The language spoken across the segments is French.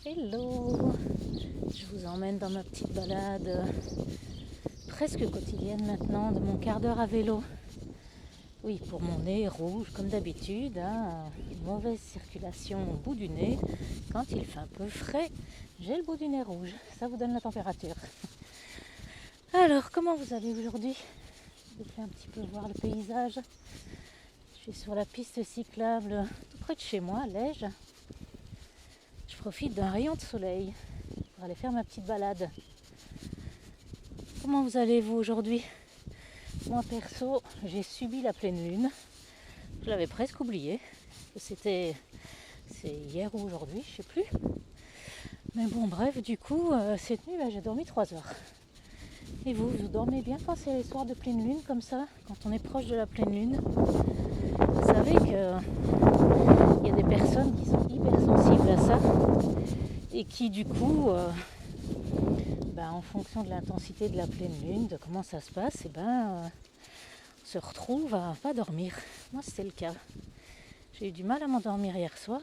Hello, je vous emmène dans ma petite balade presque quotidienne maintenant de mon quart d'heure à vélo. Oui, pour mon nez rouge comme d'habitude, une mauvaise circulation au bout du nez. Quand il fait un peu frais, j'ai le bout du nez rouge, ça vous donne la température. Alors, comment vous allez aujourd'hui? Je vous fais un petit peu voir le paysage. Je suis sur la piste cyclable tout près de chez moi, à Lège. Je profite d'un rayon de soleil pour aller faire ma petite balade. Comment vous allez-vous aujourd'hui? Moi perso, j'ai subi la pleine lune. Je l'avais presque oublié. C'est hier ou aujourd'hui, je sais plus. Mais bon, bref, du coup, cette nuit, j'ai dormi 3 heures. Et vous dormez bien quand c'est les soirs de pleine lune comme ça, quand on est proche de la pleine lune? Vous savez qu'il y a des personnes qui sont hypersensibles à ça et qui du coup, en fonction de l'intensité de la pleine lune, de comment ça se passe, se retrouve à pas dormir. Moi, c'était le cas. J'ai eu du mal à m'endormir hier soir.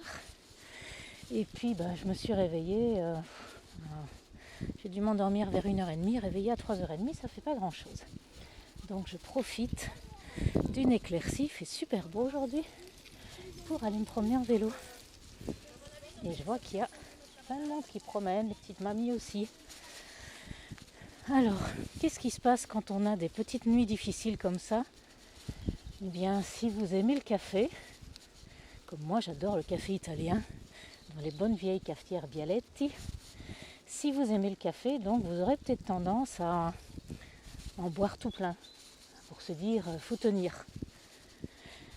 Et puis, je me suis réveillée. J'ai dû m'endormir vers 1h30, réveillée à 3h30, ça fait pas grand-chose. Donc, je profite d'une éclaircie, il fait super beau aujourd'hui, pour aller me promener en vélo. Et je vois qu'il y a plein de monde qui promène, les petites mamies aussi. Alors, qu'est-ce qui se passe quand on a des petites nuits difficiles comme ça? Eh bien, si vous aimez le café, comme moi j'adore le café italien, dans les bonnes vieilles cafetières Bialetti, si vous aimez le café, donc vous aurez peut-être tendance à en boire tout plein, pour se dire, faut tenir.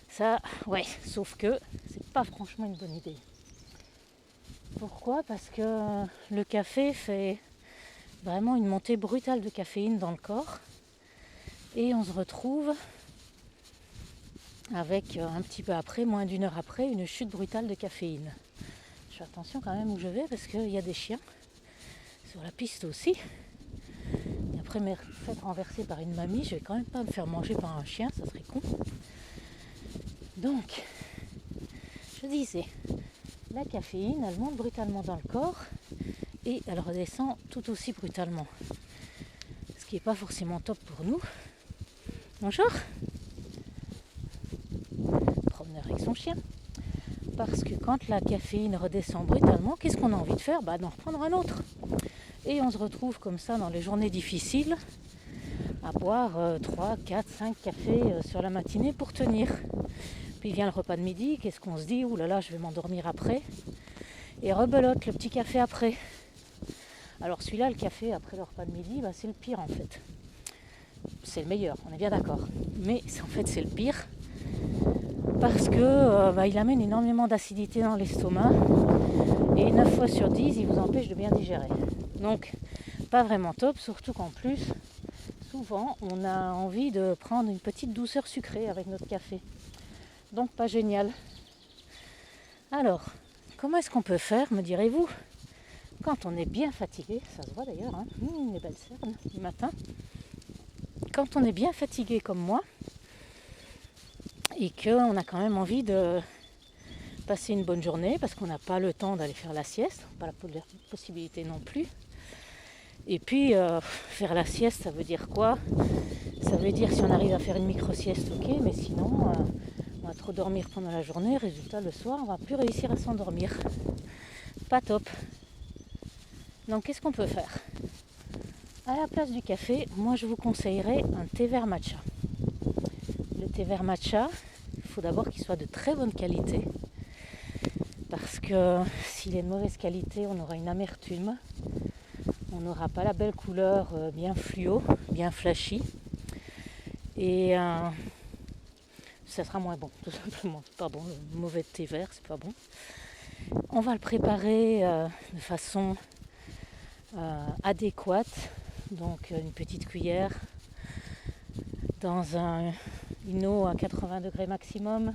Ça, ouais, sauf que c'est pas franchement une bonne idée. Pourquoi? Parce que le café fait vraiment une montée brutale de caféine dans le corps et on se retrouve avec un petit peu après, moins d'une heure après, une chute brutale de caféine. Je fais attention quand même où je vais parce qu'il y a des chiens sur la piste aussi. Et après m'être fait renverser par une mamie, je vais quand même pas me faire manger par un chien, ça serait con. Donc, je disais, la caféine, elle monte brutalement dans le corps et elle redescend tout aussi brutalement. Ce qui n'est pas forcément top pour nous. Bonjour. Promeneur avec son chien. Parce que quand la caféine redescend brutalement, qu'est-ce qu'on a envie de faire? D'en reprendre un autre. Et on se retrouve comme ça dans les journées difficiles à boire 3, 4, 5 cafés sur la matinée pour tenir. Puis vient le repas de midi, qu'est-ce qu'on se dit? Ouh là là, je vais m'endormir après. Et rebelote le petit café après. Alors celui-là, le café après le repas de midi, c'est le pire en fait. C'est le meilleur, on est bien d'accord. Mais en fait c'est le pire parce que il amène énormément d'acidité dans l'estomac et 9 fois sur 10, il vous empêche de bien digérer. Donc pas vraiment top, surtout qu'en plus, souvent on a envie de prendre une petite douceur sucrée avec notre café. Donc pas génial. Alors, comment est-ce qu'on peut faire, me direz-vous? Quand on est bien fatigué, ça se voit d'ailleurs, les belles cernes du matin. Quand on est bien fatigué comme moi et qu'on a quand même envie de passer une bonne journée parce qu'on n'a pas le temps d'aller faire la sieste, pas la possibilité non plus. Et puis faire la sieste, ça veut dire quoi? Ça veut dire si on arrive à faire une micro-sieste, ok, mais sinon on va trop dormir pendant la journée, résultat le soir on va plus réussir à s'endormir. Pas top. Donc qu'est-ce qu'on peut faire? À la place du café, moi je vous conseillerais un thé vert matcha. Le thé vert matcha, il faut d'abord qu'il soit de très bonne qualité. Parce que s'il est de mauvaise qualité, on aura une amertume. On n'aura pas la belle couleur bien fluo, bien flashy. Et ça sera moins bon, tout simplement. Pardon, le mauvais thé vert, c'est pas bon. On va le préparer de façon adéquate. Donc une petite cuillère dans une eau à 80 degrés maximum.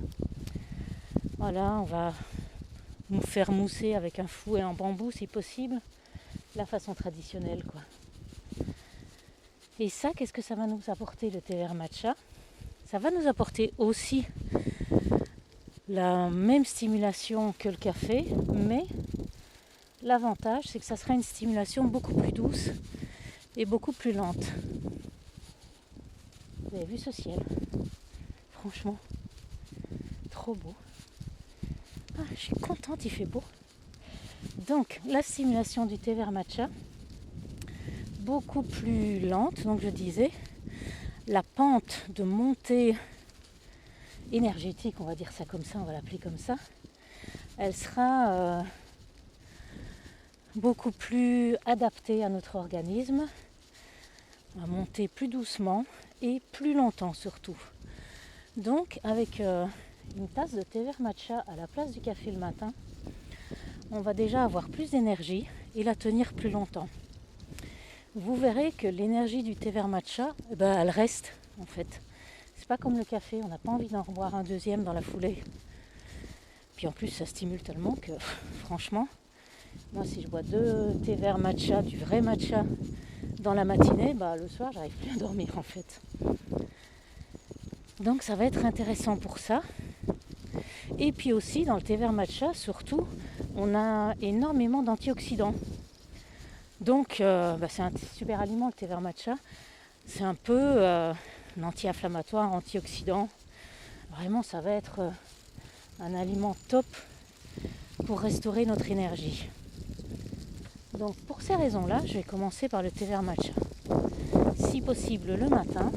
Voilà, on va nous faire mousser avec un fouet en bambou si possible. La façon traditionnelle quoi. Et ça, qu'est-ce que ça va nous apporter le thé vert matcha? Ça va nous apporter aussi la même stimulation que le café, mais L'avantage, c'est que ça sera une stimulation beaucoup plus douce et beaucoup plus lente. Vous avez vu ce ciel? Franchement, trop beau. Ah, je suis contente, il fait beau. Donc, la stimulation du thé vert matcha, beaucoup plus lente, donc je disais, la pente de montée énergétique, on va dire ça comme ça, on va l'appeler comme ça, elle sera beaucoup plus adaptée à notre organisme, à monter plus doucement et plus longtemps surtout. Donc avec une tasse de thé vert matcha à la place du café le matin, on va déjà avoir plus d'énergie et la tenir plus longtemps. Vous verrez que l'énergie du thé vert matcha, elle reste en fait. C'est pas comme le café, on n'a pas envie d'en reboire un deuxième dans la foulée. Puis en plus ça stimule tellement que franchement, moi si je bois 2 thés verts matcha, du vrai matcha dans la matinée, le soir j'arrive plus à dormir en fait. Donc ça va être intéressant pour ça. Et puis aussi dans le thé vert matcha, surtout, on a énormément d'antioxydants. Donc c'est un super aliment le thé vert matcha. C'est un peu un anti-inflammatoire, antioxydant. Vraiment ça va être un aliment top pour restaurer notre énergie. Donc pour ces raisons-là, je vais commencer par le thé vert matcha. Si possible le matin,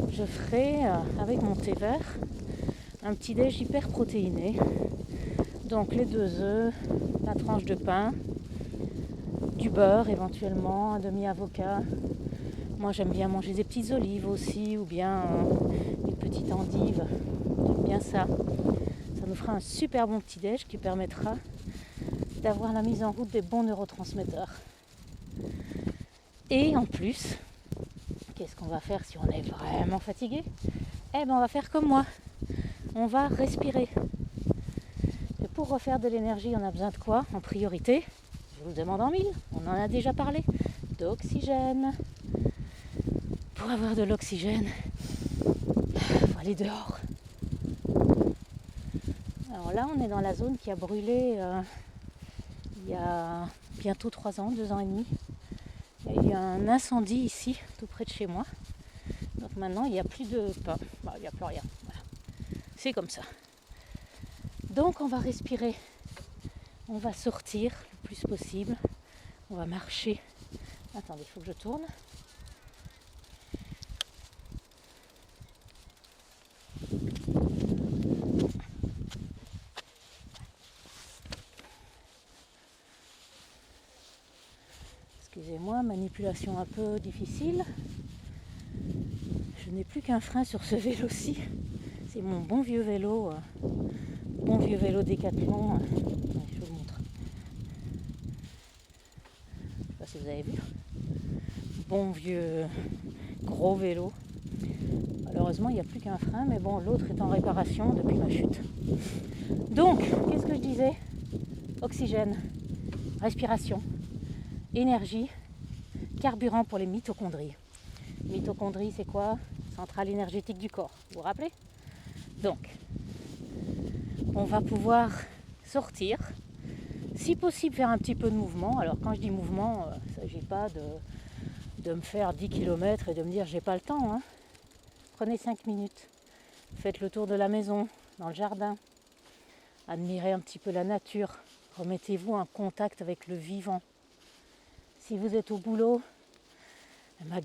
je ferai avec mon thé vert un petit déj hyper protéiné. Donc les 2 œufs, la tranche de pain, du beurre éventuellement, un demi-avocat. Moi j'aime bien manger des petites olives aussi ou bien une petite endive. J'aime bien ça. Ça nous fera un super bon petit déj qui permettra d'avoir la mise en route des bons neurotransmetteurs. Et en plus, qu'est-ce qu'on va faire si on est vraiment fatigué? On va faire comme moi. On va respirer. Et pour refaire de l'énergie, on a besoin de quoi en priorité? Je vous le demande en mille, on en a déjà parlé. D'oxygène. Pour avoir de l'oxygène, il faut aller dehors. Alors là, on est dans la zone qui a brûlé il y a bientôt 3 ans, 2 ans et demi. Il y a eu un incendie ici, tout près de chez moi. Donc maintenant, il n'y a plus de pain. Il n'y a plus rien. Voilà. C'est comme ça. Donc on va respirer. On va sortir le plus possible. On va marcher. Attendez, il faut que je tourne. Excusez-moi, manipulation un peu difficile. Je n'ai plus qu'un frein sur ce vélo-ci. C'est mon bon vieux vélo Décathlon. Je vous le montre. Je ne sais pas si vous avez vu. Bon vieux gros vélo. Malheureusement, il n'y a plus qu'un frein, mais bon, l'autre est en réparation depuis ma chute. Donc, qu'est-ce que je disais? Oxygène, respiration, énergie, carburant pour les mitochondries. Mitochondries, c'est quoi? Centrale énergétique du corps, vous vous rappelez? Donc, on va pouvoir sortir, si possible faire un petit peu de mouvement. Alors quand je dis mouvement, il ne s'agit pas de me faire 10 km et de me dire j'ai pas le temps. Hein. Prenez 5 minutes, faites le tour de la maison, dans le jardin, admirez un petit peu la nature, remettez-vous en contact avec le vivant. Si vous êtes au boulot,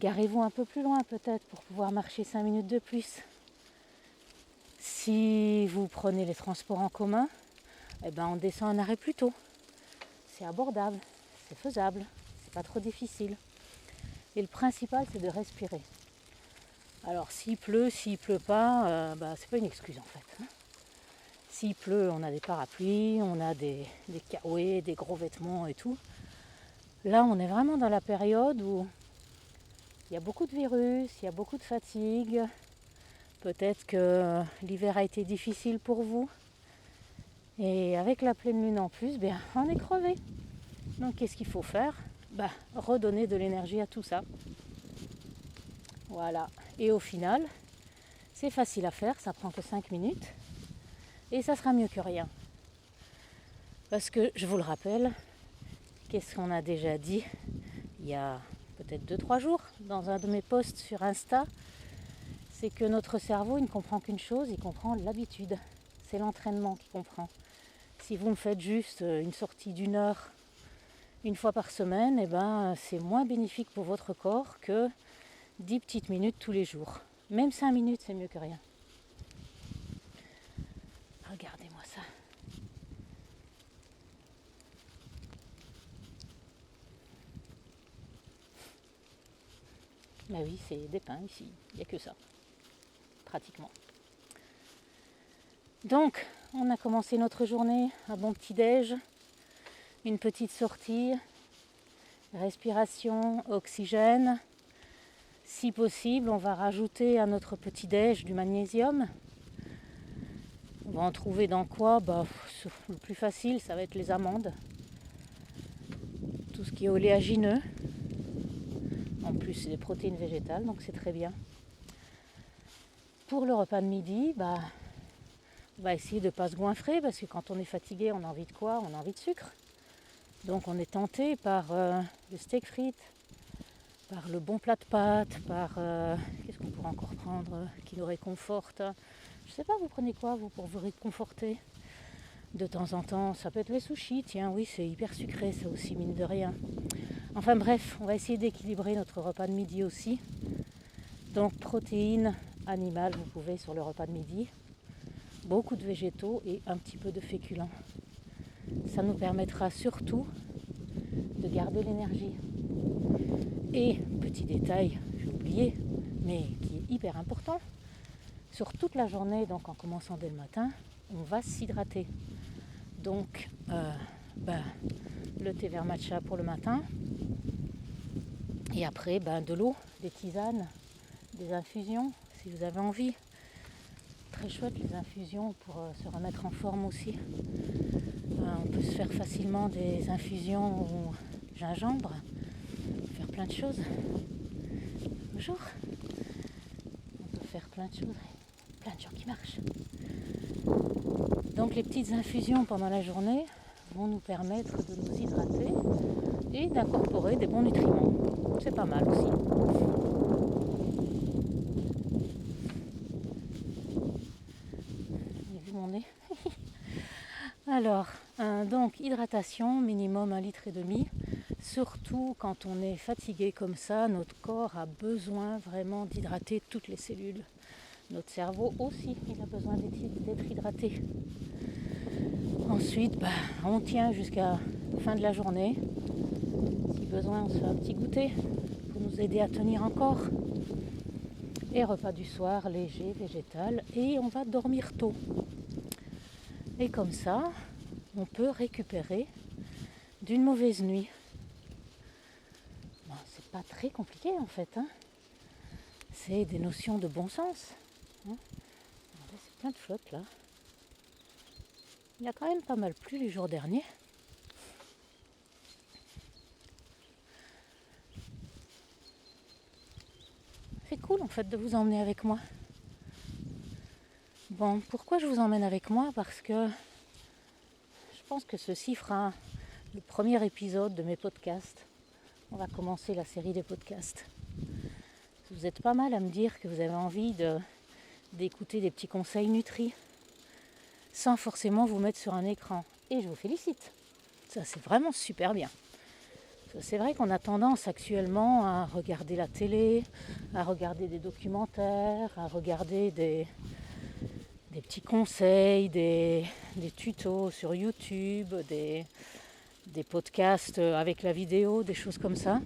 garez-vous un peu plus loin peut-être pour pouvoir marcher 5 minutes de plus. Si vous prenez les transports en commun, on descend un arrêt plus tôt. C'est abordable, c'est faisable, c'est pas trop difficile. Et le principal, c'est de respirer. Alors s'il pleut pas, c'est pas une excuse en fait. S'il pleut, on a des parapluies, on a des caouets, des gros vêtements et tout. Là, on est vraiment dans la période où il y a beaucoup de virus, il y a beaucoup de fatigue. Peut-être que l'hiver a été difficile pour vous. Et avec la pleine lune en plus, on est crevé. Donc qu'est-ce qu'il faut faire? Redonner de l'énergie à tout ça. Voilà. Et au final, c'est facile à faire, ça prend que 5 minutes. Et ça sera mieux que rien. Parce que, je vous le rappelle, Qu'est-ce qu'on a déjà dit il y a peut-être 2-3 jours dans un de mes posts sur Insta? C'est que notre cerveau, il ne comprend qu'une chose, il comprend l'habitude. C'est l'entraînement qu'il comprend. Si vous me faites juste une sortie d'1 heure une fois par semaine, c'est moins bénéfique pour votre corps que 10 petites minutes tous les jours. Même 5 minutes, c'est mieux que rien. Regardez-moi ça. Bah oui, c'est des pins ici, il n'y a que ça, pratiquement. Donc, on a commencé notre journée, un bon petit-déj, une petite sortie, respiration, oxygène. Si possible, on va rajouter à notre petit-déj du magnésium. On va en trouver dans quoi? Le plus facile, ça va être les amandes. Tout ce qui est oléagineux. En plus, c'est des protéines végétales, donc c'est très bien. Pour le repas de midi, on va essayer de ne pas se goinfrer, parce que quand on est fatigué, on a envie de quoi? On a envie de sucre. Donc on est tenté par le steak frites, par le bon plat de pâtes, par qu'est-ce qu'on pourrait encore prendre qui nous réconforte? Je sais pas, vous prenez quoi vous pour vous réconforter? De temps en temps, ça peut être les sushis, tiens oui, c'est hyper sucré ça aussi, mine de rien. Enfin bref, on va essayer d'équilibrer notre repas de midi aussi. Donc protéines animales, vous pouvez sur le repas de midi. Beaucoup de végétaux et un petit peu de féculents. Ça nous permettra surtout de garder l'énergie. Et, petit détail, j'ai oublié, mais qui est hyper important, sur toute la journée, donc en commençant dès le matin, on va s'hydrater. Donc, le thé vert matcha pour le matin, et après, de l'eau, des tisanes, des infusions, si vous avez envie. Très chouette les infusions pour se remettre en forme aussi. On peut se faire facilement des infusions au gingembre, faire plein de choses. Bonjour. On peut faire plein de choses, plein de gens qui marchent. Donc les petites infusions pendant la journée vont nous permettre de nous hydrater et d'incorporer des bons nutriments. C'est pas mal aussi. J'ai vu mon nez. Alors, donc hydratation, minimum 1,5 litre. Surtout quand on est fatigué comme ça, notre corps a besoin vraiment d'hydrater toutes les cellules. Notre cerveau aussi, il a besoin d'être hydraté. Ensuite, on tient jusqu'à la fin de la journée. Si besoin, on se fait un petit goûter pour nous aider à tenir encore. Et repas du soir, léger, végétal. Et on va dormir tôt. Et comme ça, on peut récupérer d'une mauvaise nuit. C'est pas très compliqué en fait. C'est des notions de bon sens. C'est plein de flotte là. Il a quand même pas mal plu les jours derniers. C'est cool en fait de vous emmener avec moi. Bon, pourquoi je vous emmène avec moi? Parce que je pense que ceci fera le premier épisode de mes podcasts. On va commencer la série des podcasts. Vous êtes pas mal à me dire que vous avez envie d'écouter des petits conseils nutris sans forcément vous mettre sur un écran. Et je vous félicite. Ça, c'est vraiment super bien. C'est vrai qu'on a tendance actuellement à regarder la télé, à regarder des documentaires, à regarder des petits conseils, des tutos sur YouTube, des podcasts avec la vidéo, des choses comme ça.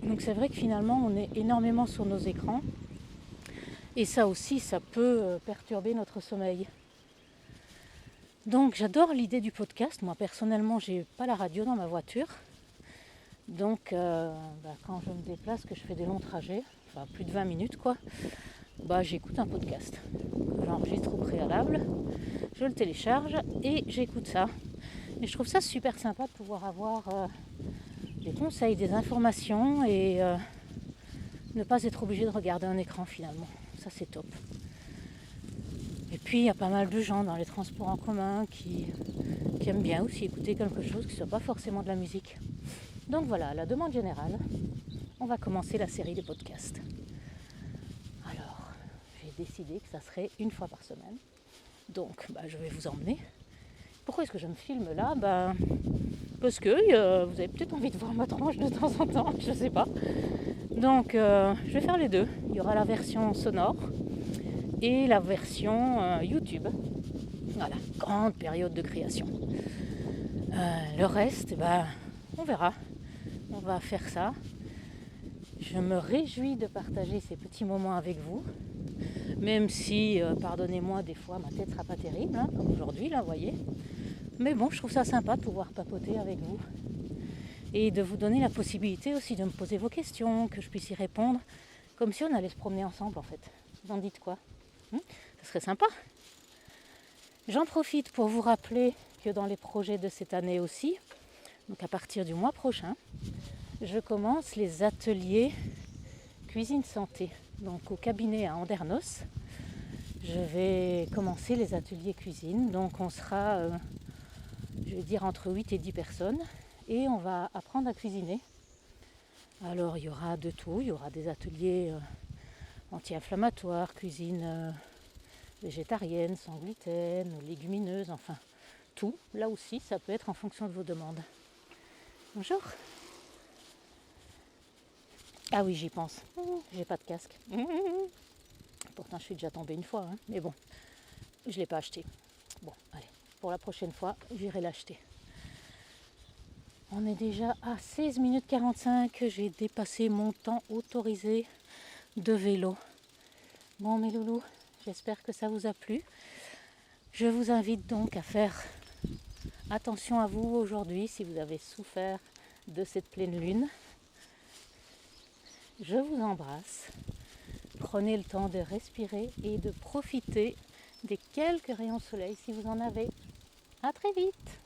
Donc c'est vrai que finalement on est énormément sur nos écrans et ça aussi ça peut perturber notre sommeil. Donc j'adore l'idée du podcast. Moi personnellement j'ai pas la radio dans ma voiture. Donc quand je me déplace, que je fais des longs trajets, enfin plus de 20 minutes quoi, j'écoute un podcast. J'enregistre au préalable, je le télécharge et j'écoute ça. Et je trouve ça super sympa de pouvoir avoir des conseils, des informations et ne pas être obligé de regarder un écran finalement. Ça c'est top. Et puis il y a pas mal de gens dans les transports en commun qui qui aiment bien aussi écouter quelque chose qui ne soit pas forcément de la musique. Donc voilà, à la demande générale, on va commencer la série des podcasts. Alors, j'ai décidé que ça serait une fois par semaine. Donc, je vais vous emmener. Pourquoi est-ce que je me filme là ? Parce que vous avez peut-être envie de voir ma tronche de temps en temps, je ne sais pas. Donc, je vais faire les deux. Il y aura la version sonore et la version YouTube. Voilà, grande période de création. Le reste, on verra. On va faire ça. Je me réjouis de partager ces petits moments avec vous. Même si, pardonnez-moi, des fois ma tête ne sera pas terrible, comme aujourd'hui, là, vous voyez. Mais bon, je trouve ça sympa de pouvoir papoter avec vous. Et de vous donner la possibilité aussi de me poser vos questions, que je puisse y répondre, comme si on allait se promener ensemble en fait. Vous en dites quoi ? Ça serait sympa. J'en profite pour vous rappeler que dans les projets de cette année aussi, donc à partir du mois prochain, je commence les ateliers cuisine santé. Donc au cabinet à Andernos, je vais commencer les ateliers cuisine. Donc on sera, je vais dire, entre 8 et 10 personnes. Et on va apprendre à cuisiner. Alors il y aura de tout, il y aura des ateliers anti-inflammatoires, cuisine végétarienne, sans gluten, légumineuse, enfin tout. Là aussi, ça peut être en fonction de vos demandes. Bonjour. Ah oui, j'y pense. J'ai pas de casque. Pourtant, je suis déjà tombée une fois, mais bon, je l'ai pas acheté. Bon, allez, pour la prochaine fois, j'irai l'acheter. On est déjà à 16 minutes 45, j'ai dépassé mon temps autorisé de vélo. Bon mes loulous, j'espère que ça vous a plu. Je vous invite donc à faire attention à vous aujourd'hui si vous avez souffert de cette pleine lune. Je vous embrasse. Prenez le temps de respirer et de profiter des quelques rayons de soleil si vous en avez. À très vite.